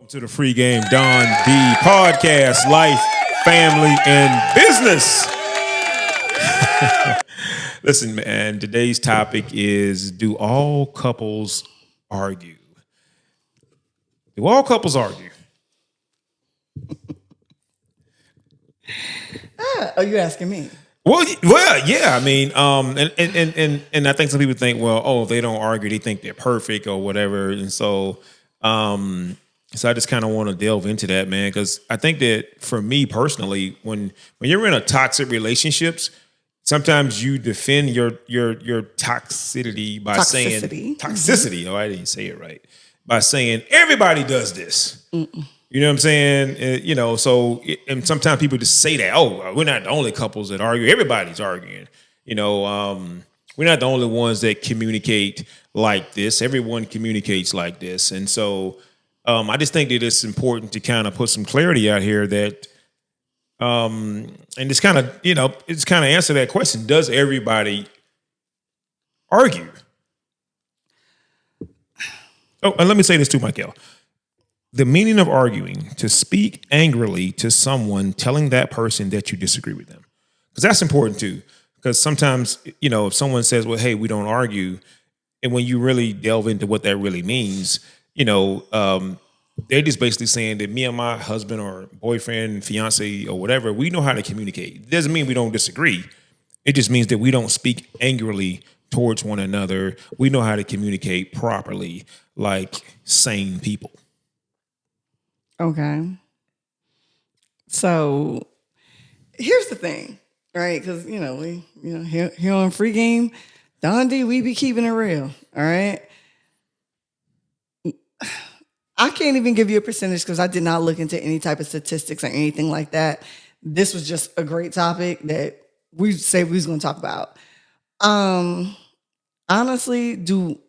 To the Free Game Don D podcast, life, family, and business. Listen, man, today's topic is, do all couples argue? Do all couples argue? Oh, you're asking me? Well, yeah. I mean, and I think some people think, well, oh, if they don't argue, they think they're perfect or whatever, and so I just kind of want to delve into that, man, because I think that for me personally, when you're in a toxic relationships, sometimes you defend your toxicity by saying toxicity. Oh, I didn't say it right. By saying everybody does this. Mm-mm. You know what I'm saying? So and sometimes people just say that, oh, we're not the only couples that argue. Everybody's arguing. We're not the only ones that communicate like this. Everyone communicates like this. And so I just think that it's important to kind of put some clarity out here that, and it's kind of, it's kind of answer that question. Does everybody argue? Oh, and let me say this too, Michael. The meaning of arguing, to speak angrily to someone, telling that person that you disagree with them. Because that's important too. Because sometimes, if someone says, well, hey, we don't argue, and when you really delve into what that really means, they're just basically saying that me and my husband or boyfriend, fiance, or whatever, we know how to communicate. It doesn't mean we don't disagree. It just means that we don't speak angrily towards one another. We know how to communicate properly, like sane people. Okay. So here's the thing, right? Because, we, here on Free Game, Don D, we be keeping it real, all right? I can't even give you a percentage because I did not look into any type of statistics or anything like that. This was just a great topic that we say we was going to talk about. Honestly, do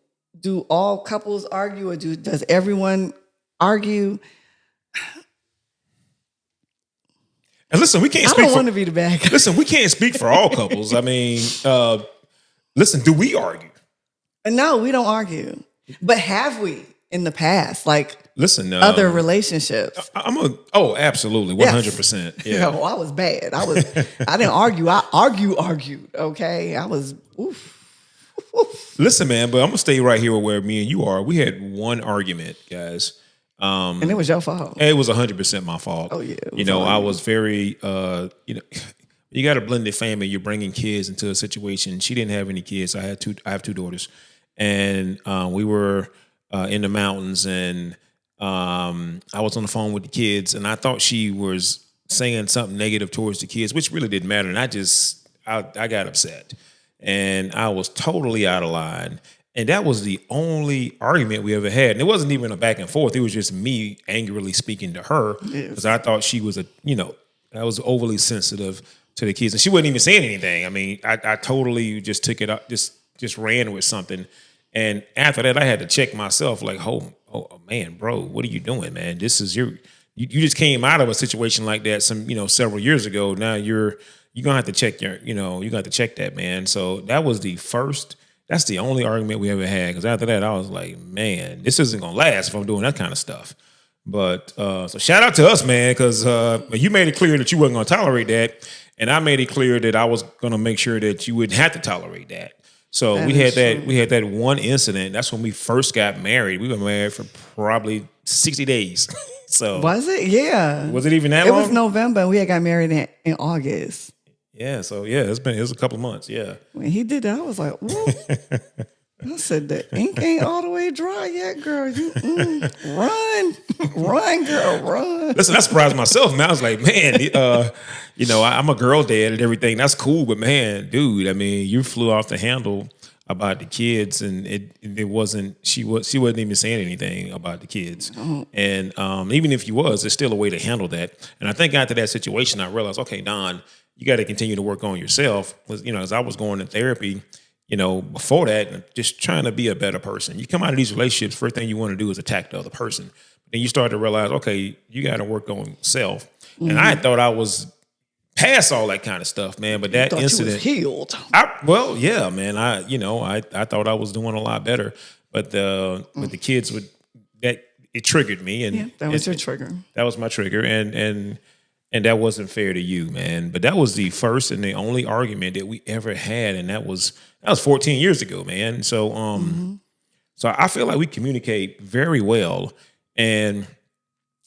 all couples argue, or does everyone argue? And listen, we can't speak. I don't want to be the bad guy. Listen, we can't speak for all couples. I mean, listen, do we argue? No, we don't argue. But have we in the past? Like, listen, other relationships. Absolutely, 100%. Yeah. I was bad. I didn't argue. I argued. Okay, I was. Oof. Listen, man, but I'm gonna stay right here where me and you are. We had one argument, guys. And it was your fault. It was 100% my fault. Oh yeah. I was very, you got a blended family. You're bringing kids into a situation. She didn't have any kids. I have two daughters, and we were in the mountains, and I was on the phone with the kids, and I thought she was saying something negative towards the kids, which really didn't matter. And I got upset, and I was totally out of line. And that was the only argument we ever had. And it wasn't even a back and forth. It was just me angrily speaking to her because I thought she was I was overly sensitive to the kids. And she wasn't even saying anything. I mean, I totally just took it up, just ran with something. And after that, I had to check myself like, oh man, bro, what are you doing, man? This is you just came out of a situation like that several years ago. Now you're going to have to check that, man. So that was that's the only argument we ever had. Because after that, I was like, man, this isn't going to last if I'm doing that kind of stuff. But so shout out to us, man, because you made it clear that you wasn't going to tolerate that. And I made it clear that I was going to make sure that you wouldn't have to tolerate that. So we had that one incident. That's when we first got married. We were married for probably 60 days. So was it? Yeah. Was it even that long? It was November, and we got married in August. Yeah, so it was a couple of months, yeah. When he did that, I was like, whoa. I said, the ink ain't all the way dry yet, girl. You run, girl, run. Listen, I surprised myself, man. I was like, man, I'm a girl dad and everything. That's cool, but man, dude, I mean, you flew off the handle about the kids, and it wasn't. She wasn't even saying anything about the kids, and even if you was, there's still a way to handle that. And I think after that situation, I realized, okay, Don, you got to continue to work on yourself. As I was going to therapy, before that, just trying to be a better person. You come out of these relationships, first thing you want to do is attack the other person. Then you start to realize, okay, you got to work on self. Mm-hmm. And I thought I was past all that kind of stuff, man. But that incident, you was healed. Yeah, man. I thought I was doing a lot better. But with the kids, with that, it triggered me, and Yeah, that was your trigger. that was my trigger, and that wasn't fair to you, man. But that was the first and the only argument that we ever had, and that was 14 years ago, man. So so I feel like we communicate very well, and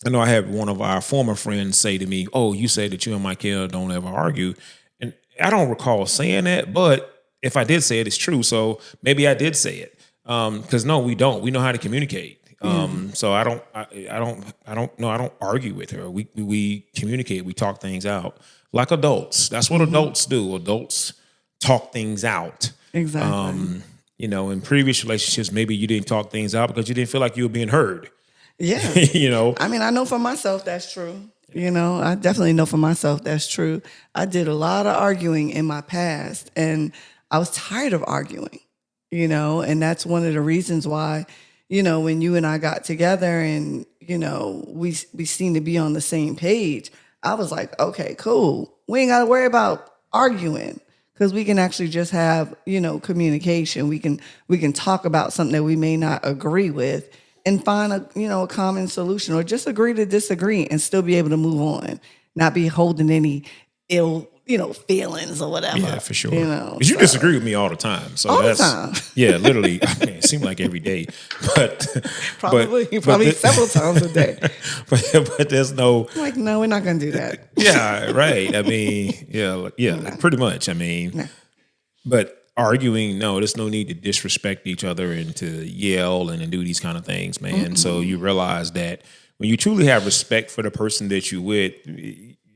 I know I had one of our former friends say to me, "Oh, you say that you and Michael don't ever argue," and I don't recall saying that, but if I did say it, it's true. So maybe I did say it, because no, we don't. We know how to communicate. So I don't argue with her. We communicate. We talk things out like adults. That's what adults do. Adults talk things out. Exactly. You know, in previous relationships, maybe you didn't talk things out because you didn't feel like you were being heard. Yeah. You know, I mean, I know for myself that's true. You know, I definitely know for myself that's true. I did a lot of arguing in my past, and I was tired of arguing, you know, and that's one of the reasons why, you know, when you and I got together and, you know, we seemed to be on the same page, I was like, okay, cool. We ain't got to worry about arguing, because we can actually just have, you know, communication. We can talk about something that we may not agree with and find a common solution, or just agree to disagree and still be able to move on, not be holding any ill, feelings or whatever. yeah, for sure. You know, 'Cause you disagree with me all the time. So all the that's time. yeah, literally. I mean, it seemed like every day, but Probably but several times a day. but there's no. I'm like, no, we're not gonna do that. Yeah, right. I mean, yeah, pretty much. I mean, No. but arguing, no, there's no need to disrespect each other and to yell and to do these kind of things, man. So you realize that when you truly have respect for the person that you're with,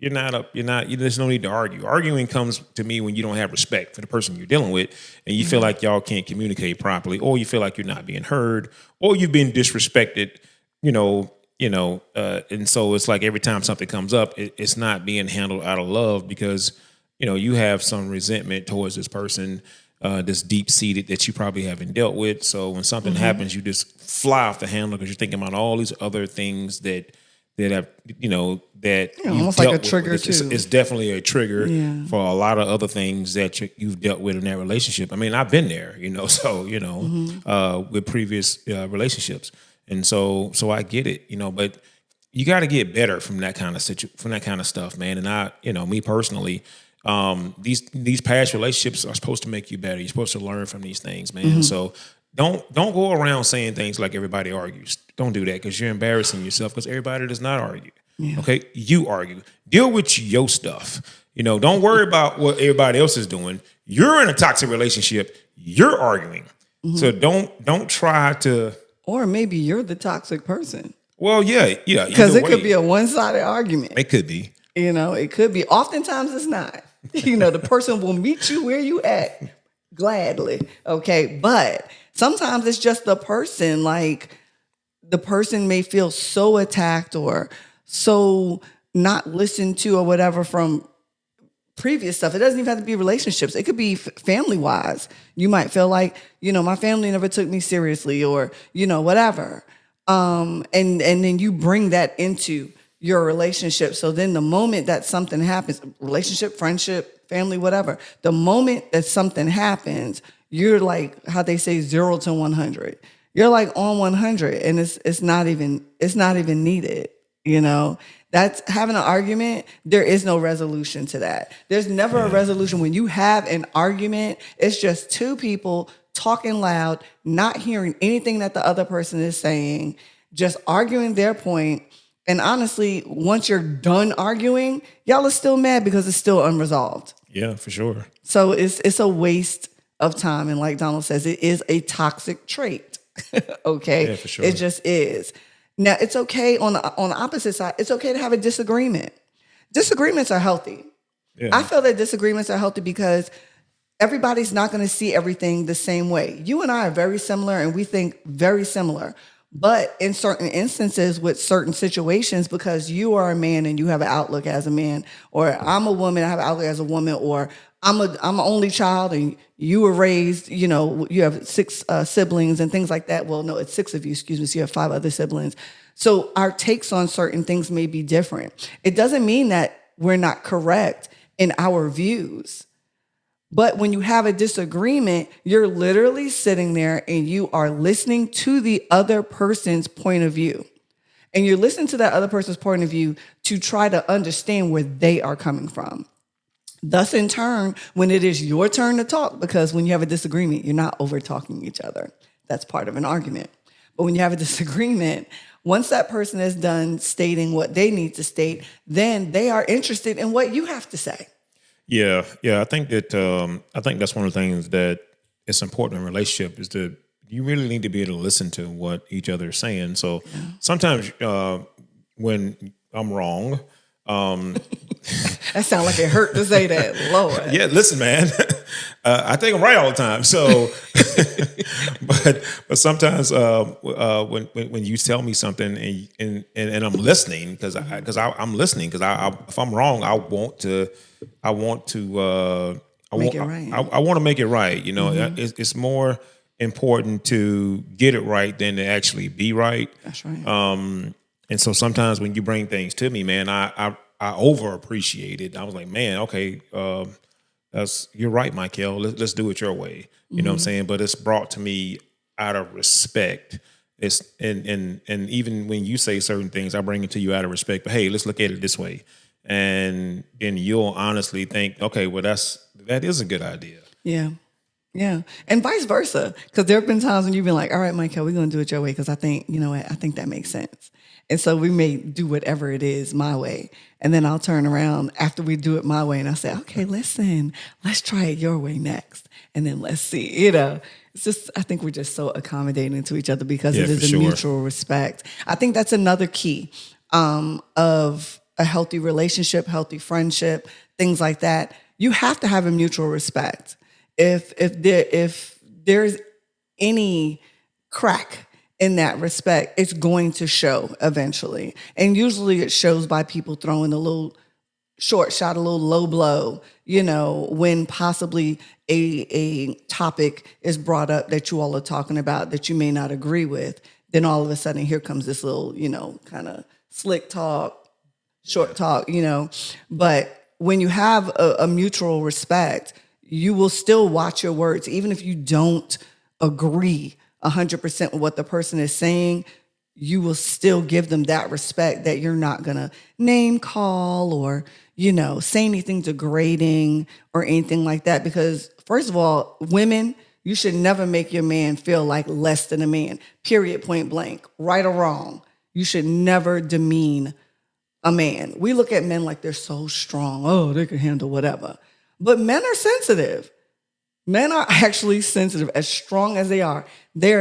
there's no need to argue. Arguing comes to me when you don't have respect for the person you're dealing with, and you feel like y'all can't communicate properly, or you feel like you're not being heard, or you've been disrespected, and so it's like every time something comes up, it's not being handled out of love, because you have some resentment towards this person, that's deep seated that you probably haven't dealt with. So when something happens, you just fly off the handle because you're thinking about all these other things that have that you've almost like a dealt with. trigger, It's too. It's definitely a trigger Yeah. for a lot of other things that you've dealt with in that relationship. I mean, I've been there, with previous relationships, and so I get it, but you got to get better from that kind of from that kind of stuff, man. And me personally, these past relationships are supposed to make you better. You're supposed to learn from these things, man. So don't go around saying things like everybody argues. Don't do that, because you're embarrassing yourself, because everybody does not argue. Yeah. Okay, you argue. Deal with your stuff. Don't worry about what everybody else is doing. You're in a toxic relationship. You're arguing. So don't try to. Or maybe you're the toxic person, Well, yeah. because either it could way. be a one-sided argument. It could be. It could be. Oftentimes it's not. The person will meet you where you at gladly. Okay. But sometimes it's just the person, like the person may feel so attacked or so not listened to or whatever from previous stuff. It doesn't even have to be relationships. It could be family wise. You might feel like, my family never took me seriously, or, whatever. And then you bring that into your relationship. So then the moment that something happens, relationship, friendship, family, whatever, the moment that something happens, you're like, how they say 0 to 100. You're like on 100, and it's not even needed. That's having an argument. There is no resolution to that. There's never a resolution. When you have an argument, it's just two people talking loud, not hearing anything that the other person is saying, just arguing their point. And honestly, once you're done arguing, y'all are still mad because it's still unresolved. Yeah, for sure. So it's a waste of time. And like Donald says, it is a toxic trait. Okay? Yeah, for sure. It just is. Now, it's okay on the opposite side. It's okay to have a disagreement. Disagreements are healthy. Yeah. I feel that disagreements are healthy because everybody's not going to see everything the same way. You and I are very similar, and we think very similar. But in certain instances with certain situations, because you are a man and you have an outlook as a man, or I'm a woman, I have an outlook as a woman, or I'm an only child and you were raised, you have 6 siblings and things like that. Well, no, it's 6 of you, excuse me. So you have 5 other siblings. So our takes on certain things may be different. It doesn't mean that we're not correct in our views. But when you have a disagreement, you're literally sitting there and you are listening to the other person's point of view. And you're listening to that other person's point of view to try to understand where they are coming from. Thus, in turn, when it is your turn to talk, because when you have a disagreement, you're not over talking each other. That's part of an argument. But when you have a disagreement, once that person is done stating what they need to state, then they are interested in what you have to say. Yeah. I think that's one of the things that it's important in a relationship is that you really need to be able to listen to what each other is saying. So sometimes when I'm wrong, that sounds like it hurt to say that, Lord. Yeah, listen, man. I think I'm right all the time. So, but sometimes when you tell me something and I'm listening because I'm listening because if I'm wrong, I want to Make it right. I want to make it right. You know, it's more important to get it right than to actually be right. That's right. And so sometimes when you bring things to me, man, I over appreciate it. I was like, man, okay, you're right, Michael. Let's do it your way. You know what I'm saying? But it's brought to me out of respect. It's and even when you say certain things, I bring it to you out of respect. But hey, let's look at it this way, and then you'll honestly think, okay, well, that is a good idea. Yeah. Yeah. And vice versa. Because there have been times when you've been like, all right, Michael, we're going to do it your way because I think, you know what, I think that makes sense. And so we may do whatever it is my way. And then I'll turn around after we do it my way and I'll say, okay, listen, let's try it your way next. And then let's see, you know, it's just, I think we're just so accommodating to each other because it is a mutual respect. I think that's another key of a healthy relationship, healthy friendship, things like that. You have to have a mutual respect. If there's any crack in that respect, it's going to show eventually. And usually it shows by people throwing a little short shot, a little low blow, you know, when possibly a topic is brought up that you all are talking about that you may not agree with. Then all of a sudden here comes this little, you know, kind of slick talk, short talk, you know. But when you have a mutual respect, you will still watch your words, even if you don't agree 100% with what the person is saying. You will still give them that respect that you're not gonna name call or, you know, say anything degrading or anything like that. Because first of all, women, you should never make your man feel like less than a man. Period. Point blank. Right or wrong. You should never demean a man. We look at men like they're so strong. Oh, they can handle whatever. But men are sensitive. Men are actually sensitive. As strong as they are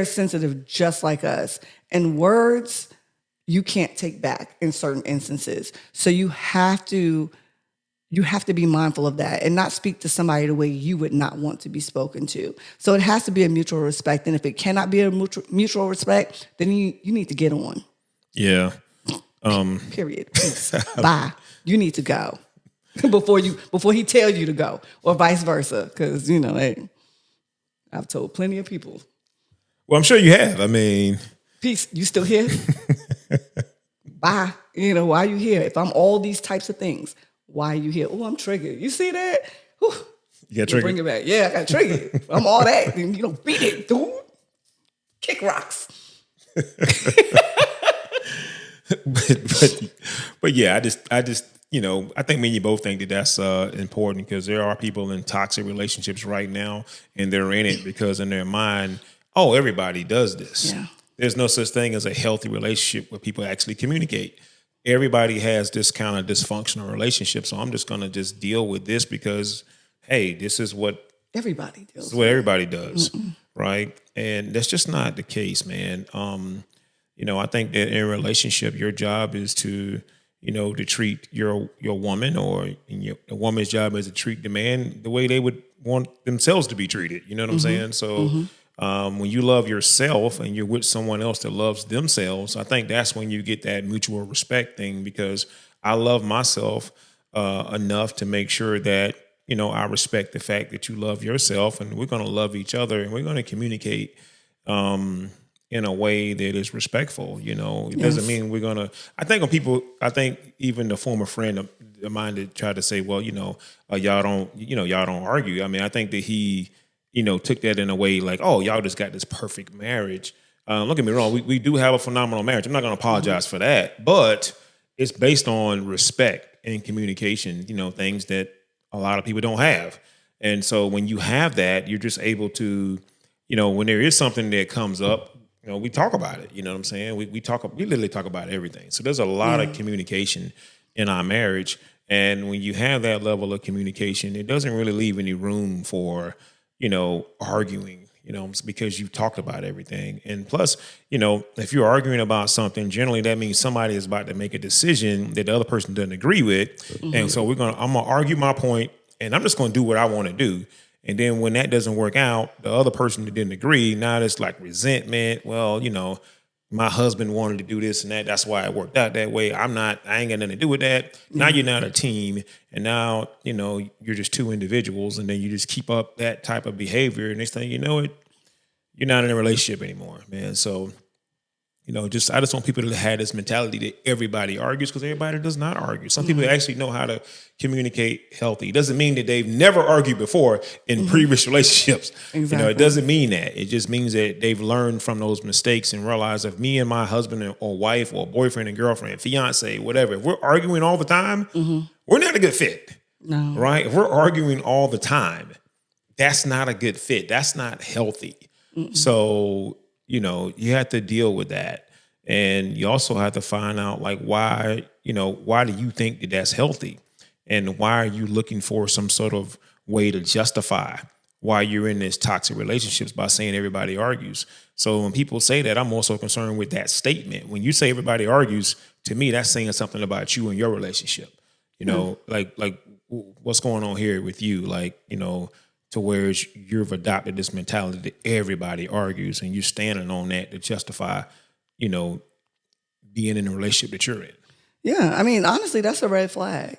sensitive just like us. And words, you can't take back in certain instances. So you have to be mindful of that and not speak to somebody the way you would not want to be spoken to. So it has to be a mutual respect. And if it cannot be a mutual respect, then you need to get on. Yeah. Period. Peace. Bye. You need to go. before he tells you to go, or vice versa. Because, you know, hey, I've told plenty of people. Well, I'm sure you have. I mean, peace. You still here? Bye. You know, why are you here? If I'm all these types of things, why are you here? Oh, I'm triggered. You see that? Whew. You got triggered? Bring it back. Yeah, I got triggered. I'm all that. And, you know, beat it, dude. Kick rocks. but yeah, I just, you know, I think me and you both think that that's important because there are people in toxic relationships right now and they're in it because in their mind, oh, everybody does this. Yeah. There's no such thing as a healthy relationship where people actually communicate. Everybody has this kind of dysfunctional relationship. So I'm just going to just deal with this because, hey, this is what everybody does. This is what everybody does. Right. And that's just not the case, man. You know, I think that in a relationship, your job is to, you know, to treat your woman, or a woman's job is to treat the man the way they would want themselves to be treated. You know what I'm saying? So when you love yourself and you're with someone else that loves themselves, I think that's when you get that mutual respect thing, because I love myself enough to make sure that, you know, I respect the fact that you love yourself, and we're going to love each other, and we're going to communicate in a way that is respectful. You know, it doesn't mean we're going to, I think even the former friend of mine that tried to say, well, you know, y'all don't argue. I mean, I think that he, you know, took that in a way like, oh, y'all just got this perfect marriage. Don't get me wrong, we do have a phenomenal marriage. I'm not going to apologize for that, but it's based on respect and communication, things that a lot of people don't have. And so when you have that, you're just able to, when there is something that comes up, we talk about it. You know what I'm saying? We literally talk about everything. So there's a lot of communication in our marriage. And when you have that level of communication, it doesn't really leave any room for, arguing, because you talked about everything. And plus, if you're arguing about something, generally that means somebody is about to make a decision that the other person doesn't agree with. And so I'm going to argue my point, and I'm just going to do what I want to do. And then when that doesn't work out, the other person that didn't agree, now it's like resentment. Well, my husband wanted to do this and that. That's why it worked out that way. I ain't got nothing to do with that. Now you're not a team. And now, you're just two individuals. And then you just keep up that type of behavior. And next thing you know it, you're not in a relationship anymore, man. So, I just want people to have this mentality that everybody argues, because everybody does not argue. Some people actually know how to communicate healthy. It doesn't mean that they've never argued before in previous relationships. Exactly. It doesn't mean that. It just means that they've learned from those mistakes and realized if me and my husband or wife or boyfriend and girlfriend, fiance, whatever, if we're arguing all the time, we're not a good fit. No. Right? If we're arguing all the time, that's not a good fit. That's not healthy. So, you have to deal with that. And you also have to find out why do you think that that's healthy? And why are you looking for some sort of way to justify why you're in this toxic relationships by saying everybody argues? So when people say that, I'm also concerned with that statement. When you say everybody argues, to me, that's saying something about you and your relationship. Like what's going on here with you? To where you've adopted this mentality that everybody argues, and you're standing on that to justify, being in a relationship that you're in. Yeah, I mean, honestly, that's a red flag.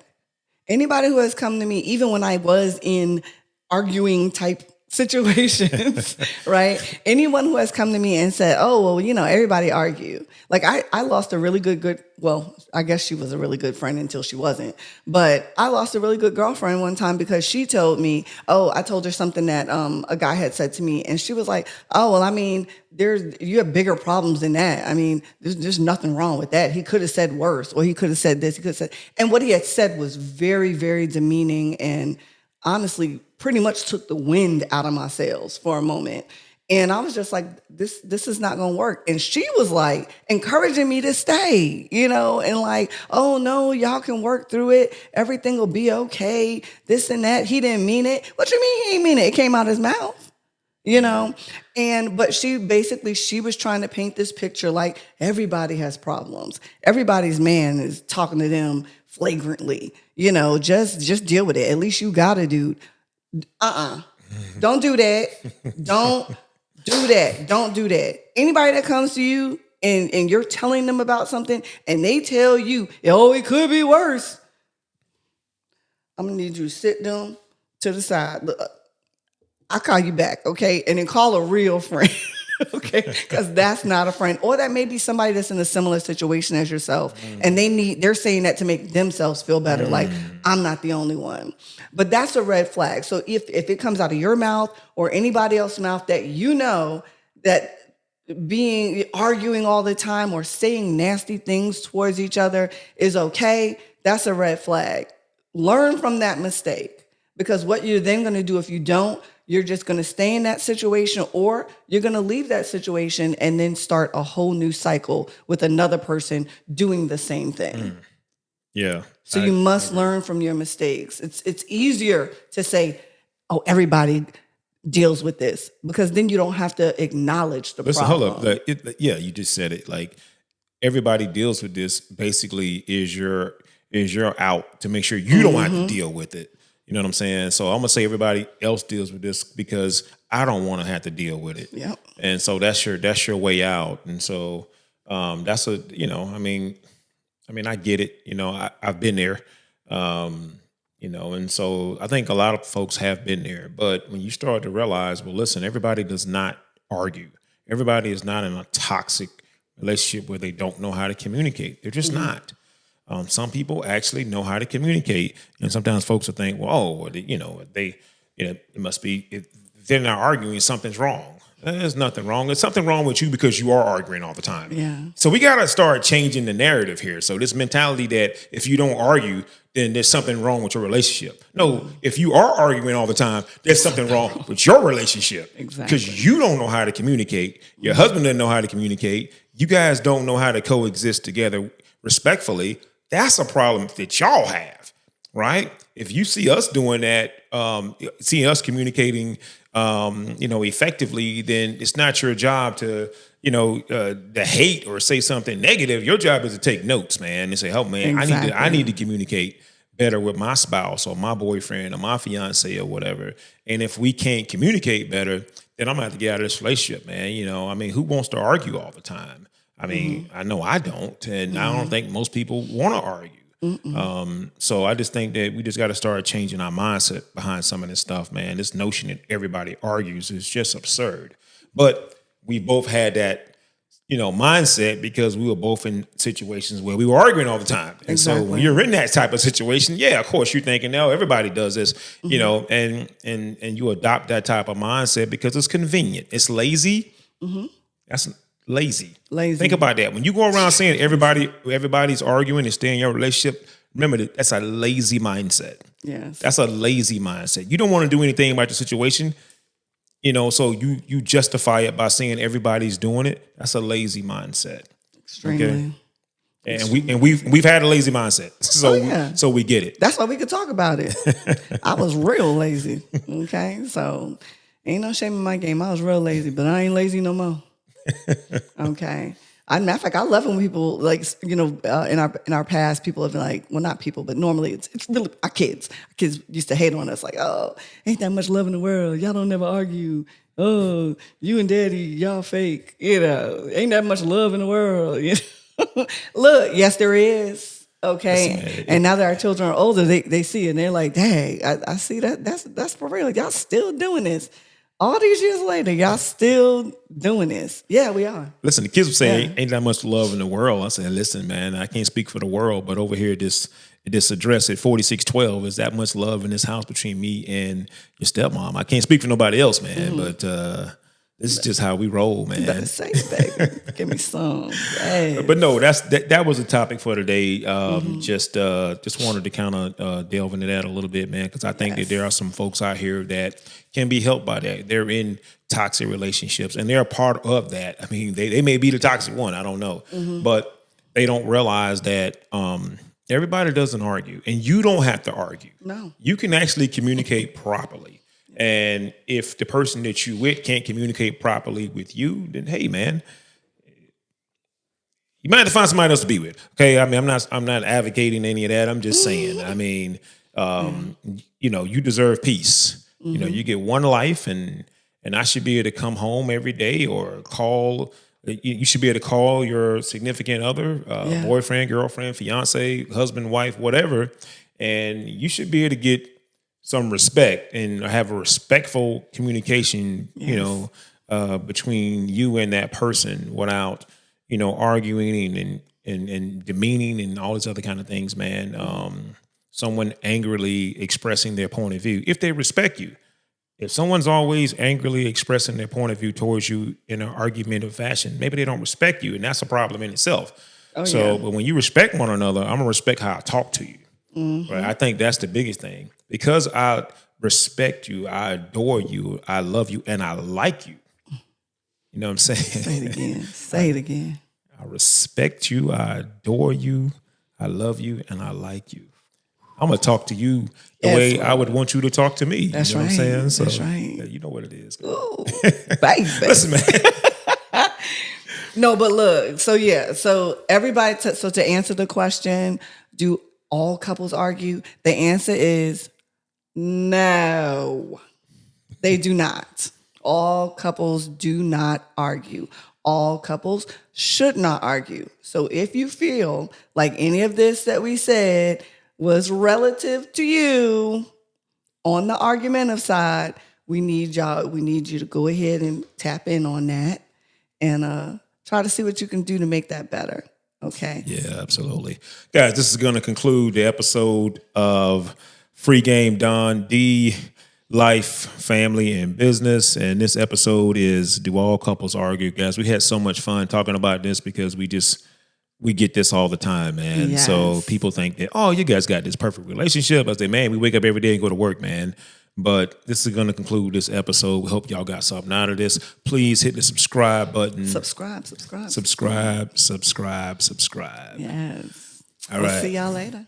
Anybody who has come to me, even when I was in arguing type situations, right? Anyone who has come to me and said, oh, well, everybody argue. Like I lost a really good, well, I guess she was a really good friend until she wasn't. But I lost a really good girlfriend one time because she told me, I told her something that a guy had said to me. And she was like, oh, well, I mean, you have bigger problems than that. I mean, there's nothing wrong with that. He could have said worse, or he could have said this, he could have said, and what he had said was very, very demeaning, and honestly pretty much took the wind out of my sails for a moment. And I was just like, this is not going to work. And she was like encouraging me to stay, and like, oh no, y'all can work through it. Everything will be okay. This and that. He didn't mean it. What you mean he didn't mean it? It came out of his mouth, but she was trying to paint this picture like everybody has problems. Everybody's man is talking to them flagrantly, just deal with it. At least you got a dude. Don't do that. Don't do that. Don't do that. Anybody that comes to you and you're telling them about something and they tell you, it could be worse, I'm going to need you to sit them to the side. Look, I'll call you back, okay? And then call a real friend, okay? Because that's not a friend. Or that may be somebody that's in a similar situation as yourself. And they're saying that to make themselves feel better. Like, I'm not the only one. But that's a red flag. So if it comes out of your mouth or anybody else's mouth that that arguing all the time or saying nasty things towards each other is okay, that's a red flag. Learn from that mistake, because what you're then going to do if you don't, you're just going to stay in that situation, or you're going to leave that situation and then start a whole new cycle with another person doing the same thing. Yeah. So you must learn from your mistakes. It's easier to say, oh, everybody deals with this, because then you don't have to acknowledge the problem. Hold up. You just said it. Like, everybody deals with this basically is your out to make sure you don't have to deal with it. You know what I'm saying? So I'm going to say everybody else deals with this because I don't want to have to deal with it. Yep. And so that's your way out. And so that's I get it. I've been there. And so I think a lot of folks have been there. But when you start to realize, well, listen, everybody does not argue. Everybody is not in a toxic relationship where they don't know how to communicate. They're just not. Some people actually know how to communicate, and sometimes folks will think, well, it must be, if they're not arguing, something's wrong. There's nothing wrong. There's something wrong with you because you are arguing all the time. Yeah. So we got to start changing the narrative here. So this mentality that if you don't argue, then there's something wrong with your relationship. No, if you are arguing all the time, there's something wrong with your relationship. Exactly. Because you don't know how to communicate. Your husband doesn't know how to communicate. You guys don't know how to coexist together respectfully. That's a problem that y'all have, right? If you see us doing that, see us communicating, effectively, then it's not your job to, to hate or say something negative. Your job is to take notes, man, and say, "Oh, man, Exactly. I need to communicate better with my spouse or my boyfriend or my fiance or whatever." And if we can't communicate better, then I'm gonna have to get out of this relationship, man. Who wants to argue all the time? I know I don't, and I don't think most people want to argue. So I just think that we just got to start changing our mindset behind some of this stuff, man. This notion that everybody argues is just absurd. But we both had that, mindset because we were both in situations where we were arguing all the time. And so when you're in that type of situation, yeah, of course you're thinking, no, everybody does this, and you adopt that type of mindset because it's convenient. It's lazy. That's lazy. Think about that. When you go around saying everybody's arguing and stay in your relationship, remember that's a lazy mindset. Yes. That's a lazy mindset. You don't want to do anything about the situation, so you justify it by saying everybody's doing it. That's a lazy mindset. Extremely. Okay? And we've had a lazy mindset. So we get it. That's why we could talk about it. I was real lazy. Okay. So ain't no shame in my game. I was real lazy, but I ain't lazy no more. Okay. Matter of fact, I love when people in our past, people have been like, well, not people, but normally it's really our kids. Our kids used to hate on us like, oh, ain't that much love in the world. Y'all don't never argue. Oh, you and daddy, y'all fake. Ain't that much love in the world. Look, yes, there is. Okay. And now that our children are older, they see it and they're like, dang, I see that. That's for real. Y'all still doing this. All these years later, y'all still doing this. Yeah, we are. Listen, the kids were saying, ain't that much love in the world. I said, listen, man, I can't speak for the world, but over here, this address at 4612 is that much love in this house between me and your stepmom. I can't speak for nobody else, man, but this is just how we roll, man. You better say it, baby. Give me some. Yes. But no, that was a topic for today. Just wanted to kind of delve into that a little bit, man, because I think that there are some folks out here that can be helped by that. They're in toxic relationships, and they're a part of that. I mean, they may be the toxic one. I don't know, but they don't realize that everybody doesn't argue, and you don't have to argue. No, you can actually communicate properly. And if the person that you with can't communicate properly with you, then hey, man, you might have to find somebody else to be with. Okay, I mean, I'm not advocating any of that. I'm just saying. I mean, you deserve peace. You get one life, and I should be able to come home every day or call. You should be able to call your significant other, boyfriend, girlfriend, fiance, husband, wife, whatever, and you should be able to get some respect and have a respectful communication, between you and that person without, arguing and demeaning and all these other kind of things, man. Someone angrily expressing their point of view, if they respect you. If someone's always angrily expressing their point of view towards you in an argumentative fashion, maybe they don't respect you, and that's a problem in itself. But when you respect one another, I'm gonna respect how I talk to you. Right? I think that's the biggest thing. Because I respect you, I adore you, I love you, and I like you. You know what I'm saying? Say it again. Say it again. I respect you, I adore you, I love you, and I like you. I'm going to talk to you the way I would want you to talk to me. That's you know right. what I'm saying? So, that's right. Yeah, you know what it is. Ooh, baby. Listen, man. No, but look. So everybody. So to answer the question, do all couples argue? The answer is no. They do not. All couples do not argue. All couples should not argue. So if you feel like any of this that we said was relative to you on the argumentative side, we need you to go ahead and tap in on that and try to see what you can do to make that better. Okay. Yeah, absolutely. Guys, this is going to conclude the episode of Free Game Don. D, life, family, and business. And this episode is Do All Couples Argue? Guys, we had so much fun talking about this because we get this all the time, man. Yes. So people think that, oh, you guys got this perfect relationship. I say, man, we wake up every day and go to work, man. But this is going to conclude this episode. We hope y'all got something out of this. Please hit the subscribe button. Subscribe. Subscribe. Yes. All right. We'll see y'all later.